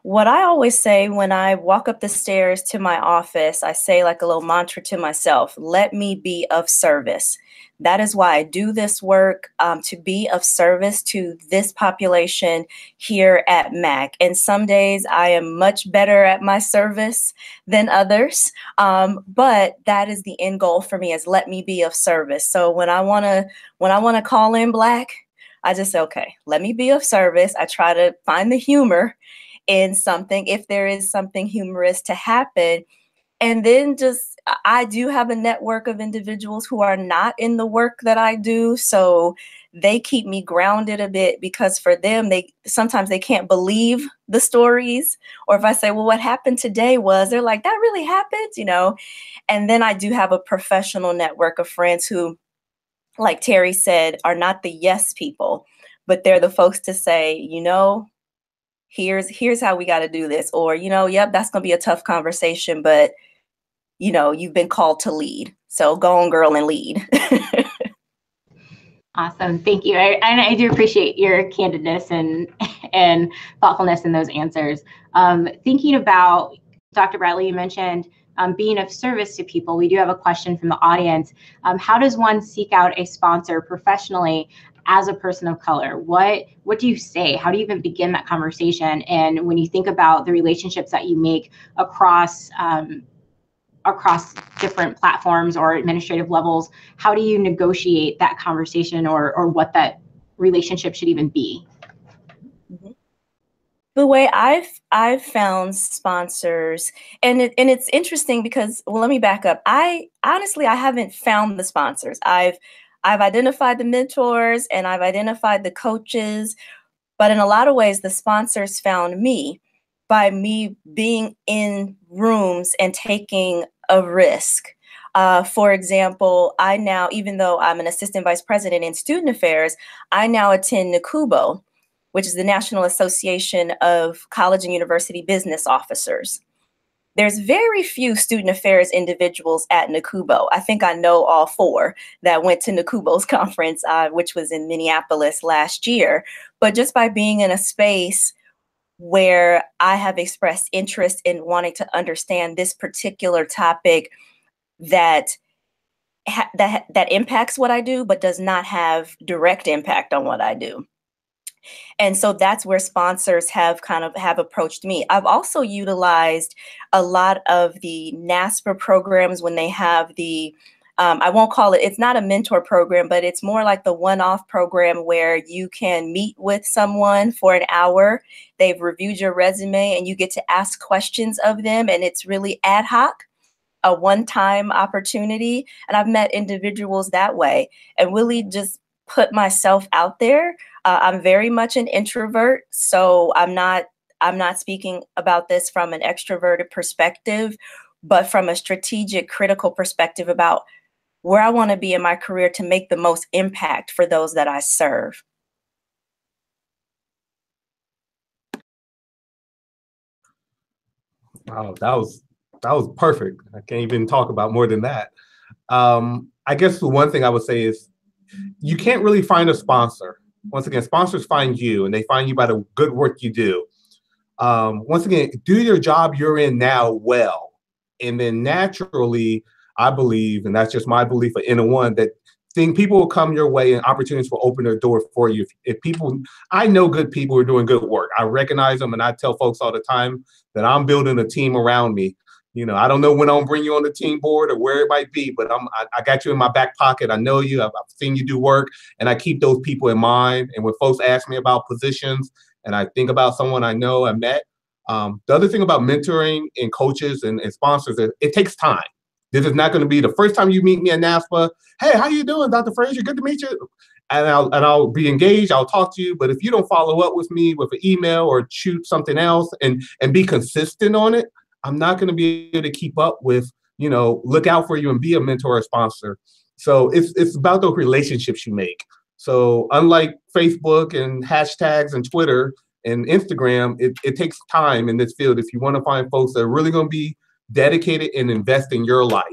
what I always say when I walk up the stairs to my office, I say like a little mantra to myself: let me be of service. That is why I do this work, to be of service to this population here at MAC. And some days I am much better at my service than others. But that is the end goal for me, is let me be of service. So when I wanna call in Black, I just say, okay, let me be of service. I try to find the humor in something, if there is something humorous to happen. And then I do have a network of individuals who are not in the work that I do. So they keep me grounded a bit, because for them, sometimes they can't believe the stories. Or if I say, well, what happened today they're like, that really happened, And then I do have a professional network of friends who, like Terry said, are not the yes people, but they're the folks to say, here's how we got to do this. Or, yep, that's going to be a tough conversation, but you've been called to lead. So go on, girl, and lead. Awesome. Thank you. I do appreciate your candidness and thoughtfulness in those answers. Thinking about, Dr. Bradley, you mentioned being of service to people. We do have a question from the audience. How does one seek out a sponsor professionally as a person of color? What do you say? How do you even begin that conversation? And when you think about the relationships that you make across different platforms or administrative levels, how do you negotiate that conversation or what that relationship should even be? The way I've found sponsors, and it's interesting because, well, let me back up. I haven't found the sponsors. I've identified the mentors and I've identified the coaches, but in a lot of ways, the sponsors found me by me being in rooms and taking a risk. For example, I now, even though I'm an assistant vice president in student affairs, I now attend NACUBO, which is the National Association of College and University Business Officers. There's very few student affairs individuals at NACUBO. I think I know all four that went to NACUBO's conference, which was in Minneapolis last year. But just by being in a space where I have expressed interest in wanting to understand this particular topic that that impacts what I do, but does not have direct impact on what I do. And so that's where sponsors have approached me. I've also utilized a lot of the NASPA programs when they have the, I won't call it, it's not a mentor program, but it's more like the one-off program where you can meet with someone for an hour. They've reviewed your resume and you get to ask questions of them, and it's really ad hoc, a one-time opportunity. And I've met individuals that way and really just put myself out there. I'm very much an introvert, so I'm not speaking about this from an extroverted perspective, but from a strategic, critical perspective about where I want to be in my career to make the most impact for those that I serve. Wow, that was perfect. I can't even talk about more than that. I guess the one thing I would say is you can't really find a sponsor. Once again, sponsors find you, and they find you by the good work you do. Once again, do your job you're in now well. And then naturally, I believe, and that's just my belief for N1, that people will come your way and opportunities will open their door for you. If people, I know good people who are doing good work. I recognize them, and I tell folks all the time that I'm building a team around me. You know, I don't know when I'm bring you on the team board or where it might be, but I got you in my back pocket. I know you. I've seen you do work, and I keep those people in mind. And when folks ask me about positions, and I think about someone I know I met, the other thing about mentoring and coaches and sponsors is it takes time. This is not going to be the first time you meet me at NASPA. Hey, how you doing, Dr. Frazier? Good to meet you. And I'll be engaged. I'll talk to you. But if you don't follow up with me with an email or shoot something else and be consistent on it, I'm not going to be able to keep up with, look out for you and be a mentor or sponsor. So it's about those relationships you make. So unlike Facebook and hashtags and Twitter and Instagram, it takes time in this field if you want to find folks that are really going to be dedicated and invest in your life.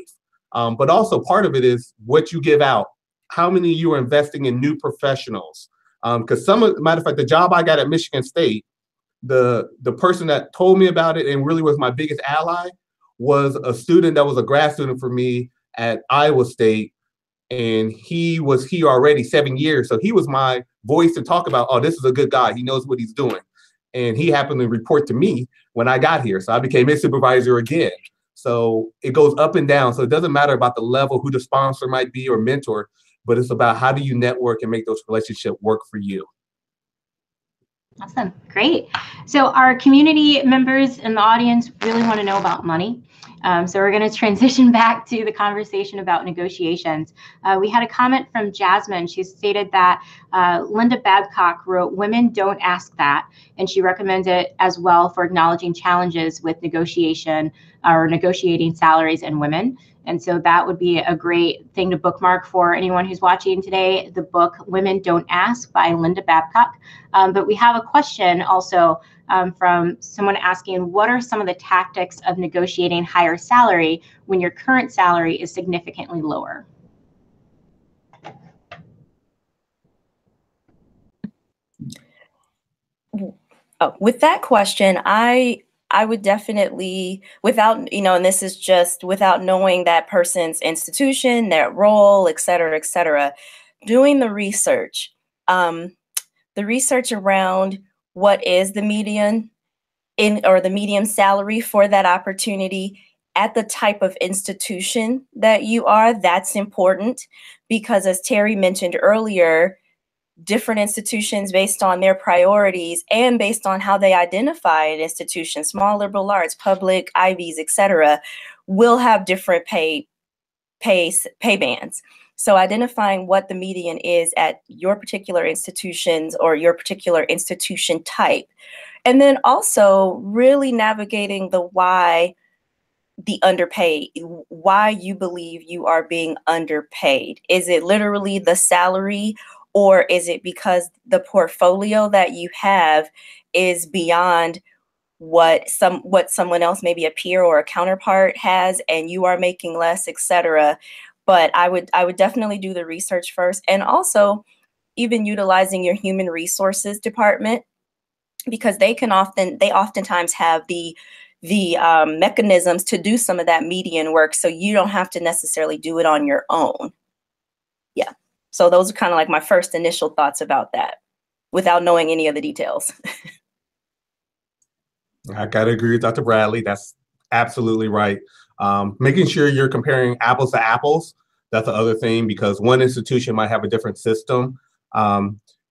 But also part of it is what you give out. How many of you are investing in new professionals? Because matter of fact, the job I got at Michigan State, the person that told me about it and really was my biggest ally was a student that was a grad student for me at Iowa State. And he was here already 7 years. So he was my voice to talk about, oh, this is a good guy. He knows what he's doing. And he happened to report to me when I got here. So I became his supervisor again. So it goes up and down. So it doesn't matter about the level, who the sponsor might be or mentor, but it's about how do you network and make those relationships work for you. Awesome. Great. So our community members in the audience really want to know about money. So we're going to transition back to the conversation about negotiations. We had a comment from Jasmine. She stated that Linda Babcock wrote, "Women don't ask that," and she recommends it as well for acknowledging challenges with negotiation or negotiating salaries in women. And so that would be a great thing to bookmark for anyone who's watching today, the book Women Don't Ask by Linda Babcock. But we have a question also from someone asking, what are some of the tactics of negotiating higher salary when your current salary is significantly lower? With that question, I would definitely, without, and this is just without knowing that person's institution, their role, et cetera, doing the research around what is the median or the medium salary for that opportunity at the type of institution that you are. That's important because, as Terry mentioned earlier, different institutions based on their priorities and based on how they identify an institution, small liberal arts, public, Ivies, et cetera, will have different pay bands. So identifying what the median is at your particular institutions or your particular institution type. And then also really navigating the why the underpaid, why you believe you are being underpaid. Is it literally the salary, or is it because the portfolio that you have is beyond what someone else, maybe a peer or a counterpart, has, and you are making less, et cetera? But I would definitely do the research first, and also even utilizing your human resources department, because they oftentimes have the the mechanisms to do some of that median work, so you don't have to necessarily do it on your own. Yeah, so those are kind of like my first initial thoughts about that, without knowing any of the details. I gotta agree with Dr. Bradley. That's absolutely right. Making sure you're comparing apples to apples, that's the other thing, because one institution might have a different system.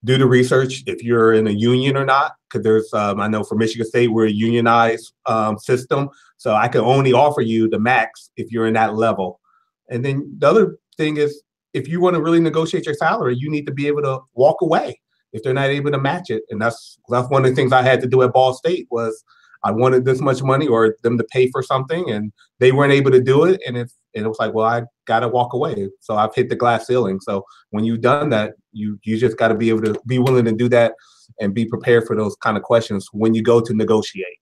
Do the research if you're in a union or not, because there's, I know for Michigan State, we're a unionized system, so I can only offer you the max if you're in that level. And then the other thing is, if you want to really negotiate your salary, you need to be able to walk away if they're not able to match it. And that's one of the things I had to do at Ball State was I wanted this much money or them to pay for something, and they weren't able to do it. And it was like, well, I got to walk away. So I've hit the glass ceiling. So when you've done that, you just got to be able to be willing to do that and be prepared for those kind of questions when you go to negotiate.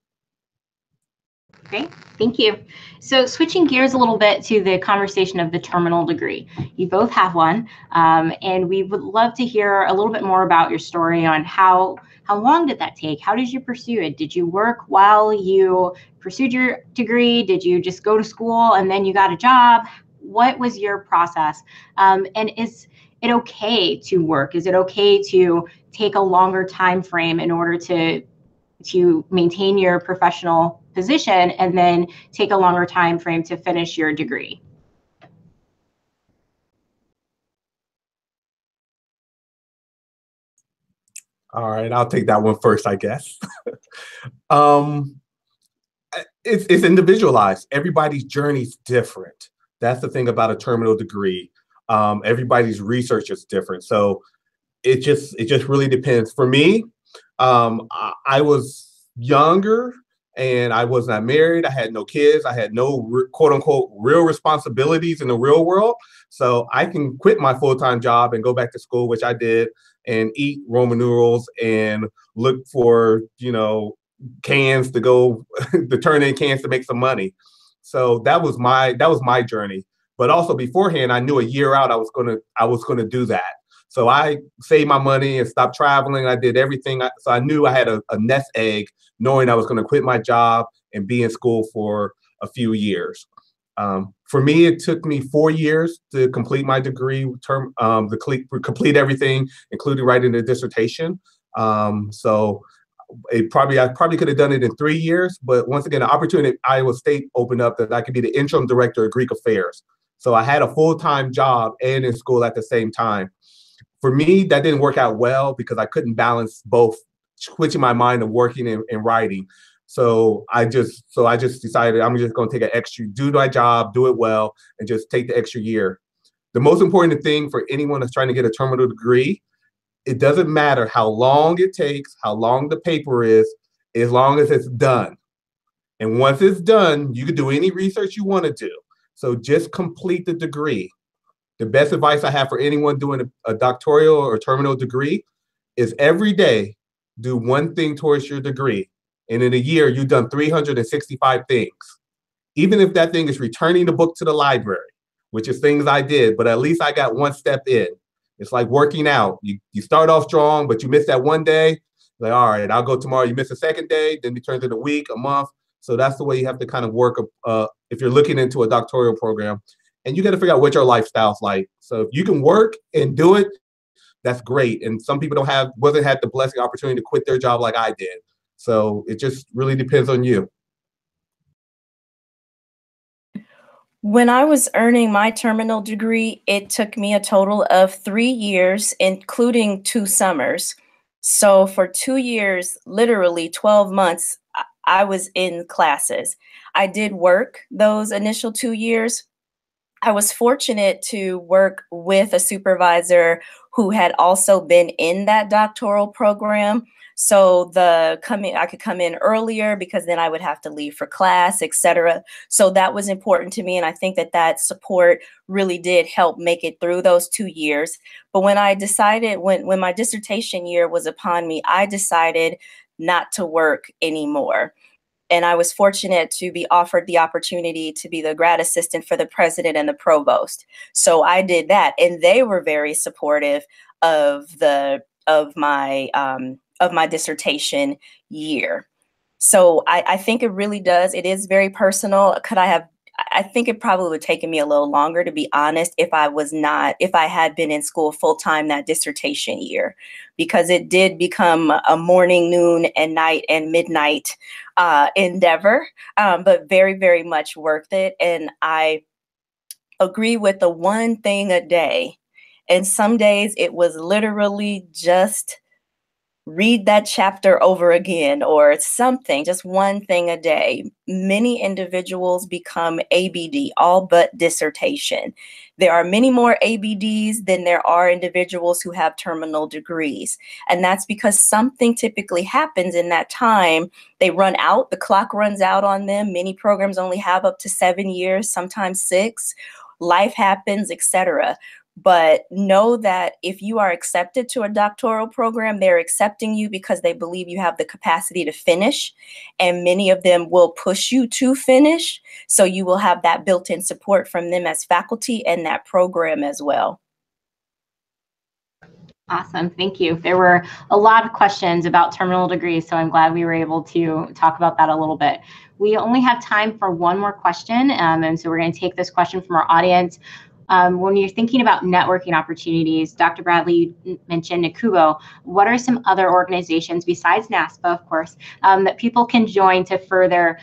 Great, thank you. So switching gears a little bit to the conversation of the terminal degree. You both have one, and we would love to hear a little bit more about your story on how long did that take? How did you pursue it? Did you work while you pursued your degree? Did you just go to school and then you got a job? What was your process? And is it okay to work? Is it okay to take a longer time frame in order to maintain your professional position and then take a longer time frame to finish your degree? All right, I'll take that one first, I guess. It's individualized. Everybody's journey is different. That's the thing about a terminal degree. Everybody's research is different. So it just really depends. For me, I was younger and I was not married. I had no kids. I had no quote unquote real responsibilities in the real world. So I can quit my full-time job and go back to school, which I did, and eat Roman noodles and look for, cans to go to turn in cans to make some money. So that was my journey. But also beforehand, I knew a year out I was gonna do that. So I saved my money and stopped traveling. I did everything. So I knew I had a nest egg, knowing I was going to quit my job and be in school for a few years. For me, it took me 4 years to complete my degree, complete everything, including writing the dissertation. So I probably could have done it in 3 years. But once again, the opportunity at Iowa State opened up that I could be the interim director of Greek affairs. So I had a full-time job and in school at the same time. For me, that didn't work out well because I couldn't balance both, switching my mind of working and writing. So I just decided I'm just going to take do my job, do it well, and just take the extra year. The most important thing for anyone that's trying to get a terminal degree, it doesn't matter how long it takes, how long the paper is, as long as it's done. And once it's done, you can do any research you want to do. So just complete the degree. The best advice I have for anyone doing a doctoral or terminal degree is every day do one thing towards your degree. And in a year, you've done 365 things. Even if that thing is returning the book to the library, which is things I did, but at least I got one step in. It's like working out. You start off strong, but you miss that one day. Like, all right, I'll go tomorrow. You miss a second day, then it turns into a week, a month. So that's the way you have to kind of work if you're looking into a doctoral program. And you got to figure out what your lifestyle's like. So if you can work and do it, that's great. And some people wasn't had the blessing opportunity to quit their job like I did. So it just really depends on you. When I was earning my terminal degree, it took me a total of 3 years, including 2 summers. So for 2 years, literally 12 months, I was in classes. I did work those initial 2 years. I was fortunate to work with a supervisor who had also been in that doctoral program. So I could come in earlier because then I would have to leave for class, etc. So that was important to me. And I think that support really did help make it through those 2 years. But when I decided, when my dissertation year was upon me, I decided not to work anymore. And I was fortunate to be offered the opportunity to be the grad assistant for the president and the provost. So I did that, and they were very supportive of my dissertation year. So I think it really does. It is very personal. I think it probably would have taken me a little longer, to be honest, if I had been in school full time that dissertation year, because it did become a morning, noon, and night and midnight endeavor, but very, very much worth it. And I agree with the one thing a day. And some days it was literally just read that chapter over again or something, just one thing a day. Many individuals become ABD, all but dissertation. There are many more ABDs than there are individuals who have terminal degrees. And that's because something typically happens in that time. They run out, the clock runs out on them. Many programs only have up to 7 years, sometimes 6. Life happens, etc. But know that if you are accepted to a doctoral program, they're accepting you because they believe you have the capacity to finish. And many of them will push you to finish. So you will have that built-in support from them as faculty and that program as well. Awesome, thank you. There were a lot of questions about terminal degrees, so I'm glad we were able to talk about that a little bit. We only have time for one more question, and so we're going to take this question from our audience. When you're thinking about networking opportunities, Dr. Bradley mentioned NACUBO. What are some other organizations besides NASPA, of course, that people can join to further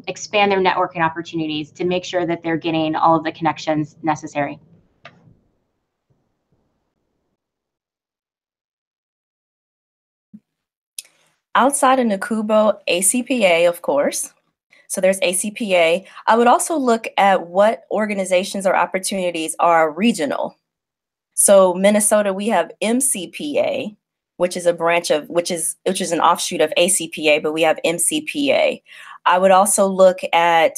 expand their networking opportunities to make sure that they're getting all of the connections necessary? Outside of NACUBO, ACPA, of course. So there's ACPA. I would also look at what organizations or opportunities are regional. So Minnesota, we have MCPA, which is a branch of, which is an offshoot of ACPA, but we have MCPA. I would also look at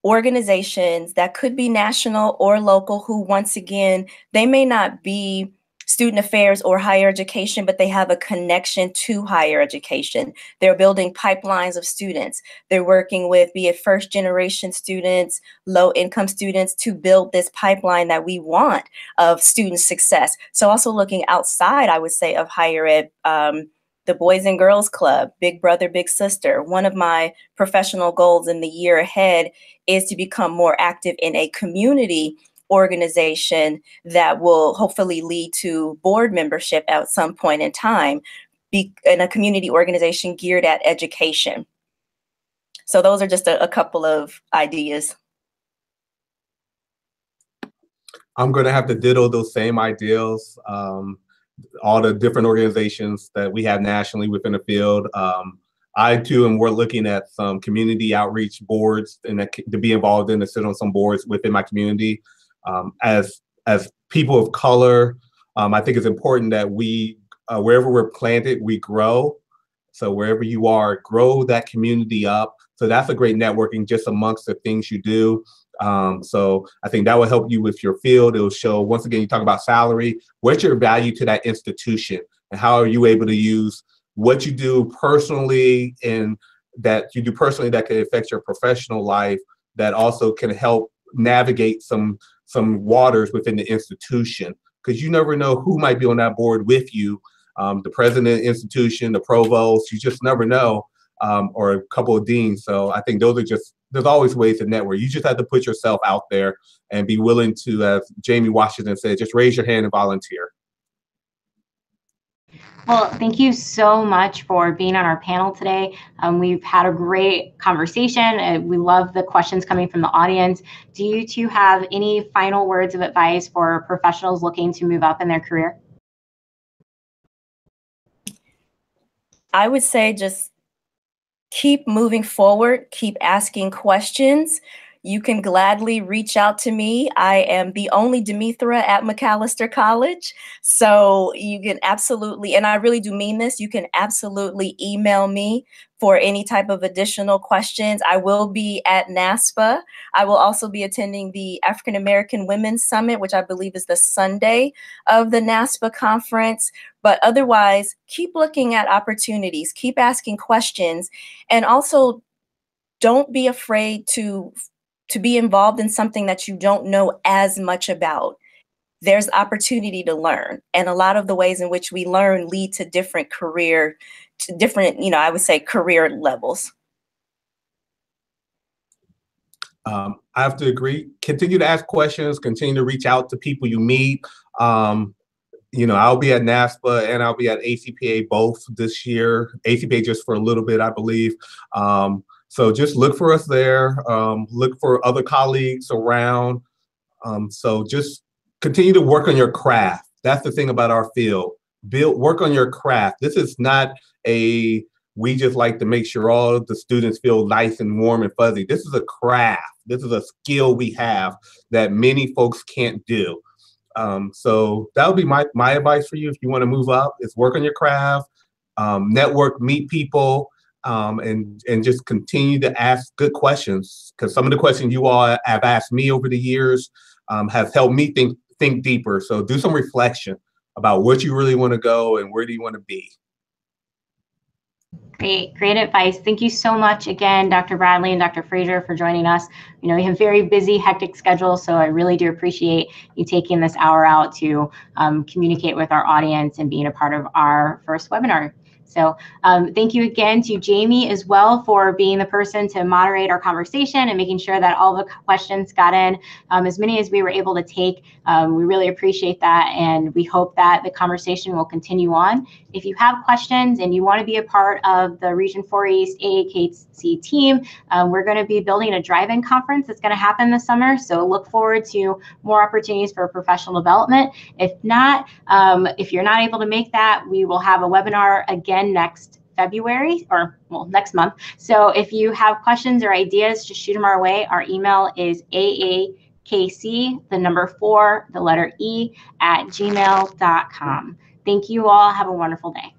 organizations that could be national or local who, once again, they may not be student affairs or higher education, but they have a connection to higher education. They're building pipelines of students. They're working with, be it first generation students, low income students, to build this pipeline that we want of student success. So also looking outside, I would say, of higher ed, the Boys and Girls Club, Big Brother, Big Sister. One of my professional goals in the year ahead is to become more active in a community organization that will hopefully lead to board membership at some point in time, be in a community organization geared at education. So those are just a couple of ideas. I'm going to have to ditto those same ideals. All the different organizations that we have nationally within the field. I too am looking at some community outreach boards and to be involved in, to sit on some boards within my community. As people of color, I think it's important that we, wherever we're planted, we grow. So wherever you are, grow that community up. So that's a great networking just amongst the things you do. So I think that will help you with your field. It will show, once again, you talk about salary, what's your value to that institution and how are you able to use what you do personally and that you do personally that can affect your professional life, that also can help navigate some waters within the institution, because you never know who might be on that board with you. The president of the institution, the provost, you just never know, or a couple of deans. So I think those are just, there's always ways to network. You just have to put yourself out there and be willing to, as Jamie Washington said, just raise your hand and volunteer. Well, thank you so much for being on our panel today. We've had a great conversation. We love the questions coming from the audience. Do you two have any final words of advice for professionals looking to move up in their career? I would say just keep moving forward, keep asking questions. You can gladly reach out to me. I am the only DeMethra at Macalester College. So you can absolutely, and I really do mean this, you can absolutely email me for any type of additional questions. I will be at NASPA. I will also be attending the African American Women's Summit, which I believe is the Sunday of the NASPA conference. But otherwise, keep looking at opportunities, keep asking questions, and also don't be afraid to be involved in something that you don't know as much about. there's opportunity to learn. And a lot of the ways in which we learn lead to different I would say career levels. I have to agree. Continue to ask questions, continue to reach out to people you meet. I'll be at NASPA and I'll be at ACPA both this year. ACPA just for a little bit, I believe. So just look for us there. Look for other colleagues around. So just continue to work on your craft. That's the thing about our field. Work on your craft. This is not we just like to make sure all of the students feel nice and warm and fuzzy. This is a craft. This is a skill we have that many folks can't do. So that would be my advice for you if you want to move up, is work on your craft, network, meet people, and just continue to ask good questions, because some of the questions you all have asked me over the years have helped me think deeper. So do some reflection about what you really want to go and where do you want to be. Great advice. Thank you so much again, Dr. Bradley and Dr. Fraser, for joining us. We have very busy, hectic schedules, so I really do appreciate you taking this hour out to communicate with our audience and being a part of our first webinar. So thank you again to Jamie as well for being the person to moderate our conversation and making sure that all the questions got in, as many as we were able to take. We really appreciate that, and we hope that the conversation will continue on. If you have questions and you want to be a part of the Region 4 East AAKC team, we're going to be building a drive-in conference that's going to happen this summer, so look forward to more opportunities for professional development. If not, if you're not able to make that, we will have a webinar again next February, or next month. So if you have questions or ideas, just shoot them our way. Our email is AAKC, the number 4, the letter E, @gmail.com. Thank you all. Have a wonderful day.